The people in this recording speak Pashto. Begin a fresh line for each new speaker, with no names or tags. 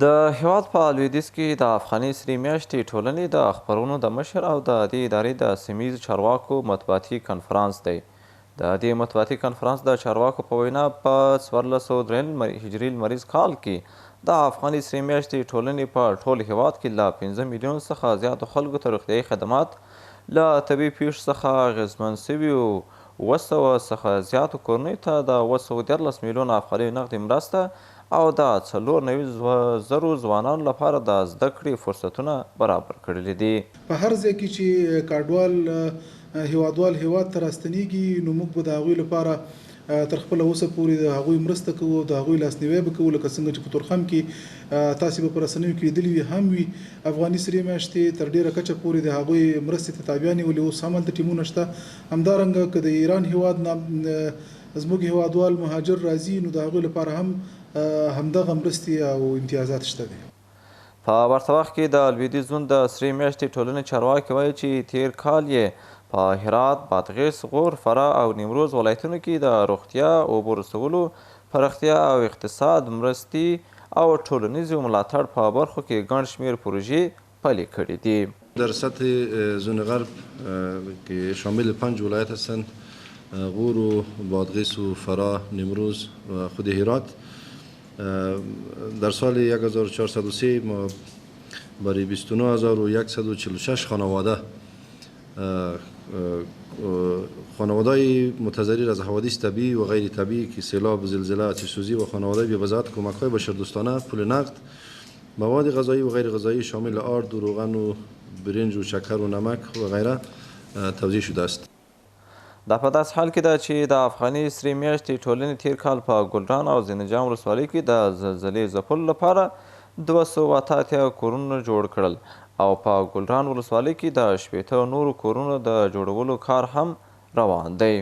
د هیواد په لویدیځ کې د افغاني سرې میاشتې ټولنې د خپرونو د مشر او د دې ادارې د سیمهییزو چارواکو مطبوعاتي کنفرانس دی. د دې مطبوعاتي کنفرانس د چارواکو په وینا په 1403 هجري لمریز کال کې د افغاني سرې میاشتې ټولنې په ټول هیواد کې له 5 میلیون څخه زیاتو خلکو ته روغتیایي خدمات، له طبي پیښو څخه اغېزمن سویو 700 څخه زیاتو کورنیو ته د 214 میلیونه افغاني نغدي مرسته او د 94,000 ځوانانو لپاره د زده کړې فرصتونه برابر کړي دي.
په هر ځای کې چې کډوال هیوادوال هیواد ته راستنیږي نو موږ به د هغوی لپاره تر خپله اوسه پورې د هغوی مرسته کوو، د هغوی لاسنیوی به کوو، لکه څنګه چې په تورخم کې تاسې به په رسنیو کې لیدلي وي هم وي. افغاني سرې میاشتې تر ډېره کچه پورې د هغوی مرستې ته تابیا نیولې، اوس هم هلته ټیمونه شته. همدارنګه که د ایران هیواد نه زموږ هیوادوال مهاجر راځي نو د هغوی لپاره هم همدغه مرستې او امتیازات شته دي.
په ورته وخت کې د لویدیځ زون د سرې میاشتې ټولنې چارواکي وایي چې تیر کال یې په هرات، بادغیس، غور، فراه او نیمروز ولایتونو کې د روغتیا، اوبو رسولو، پراختیا او اقتصاد مرستې او ټولنیزو ملاتړ په برخو کې ګڼ شمېر پروژې پلي کړي دي.
در سطح زون غرب که شامل 5 ولایت هستند، غور و بادغیس و فراه، نیمروز و خود هرات، در سال 1403 ما برای 29146 خانواده خانواده‌های متضرر از حوادث طبیعی و غیر طبیعی که سیلاب، زلزله، آتش سوزی و خانواده بی‌وضاحت کمک‌های بشردوستانه، پول نقد، مواد غذایی و غیر غذایی شامل آرد و روغن و برنج و شکر و نمک و غیره توزیع شده است.
دا په داسې حال کې ده چې د افغاني سرې میاشتې ټولنې تیر کال په ګلران او زینجان ولسوالۍ کې د زلزلې ځپلو لپاره 288 کورونه جوړ کړل او په ګلران ولسوالۍ کې د 60 نورو کورونو د جوړولو کار هم روان دی.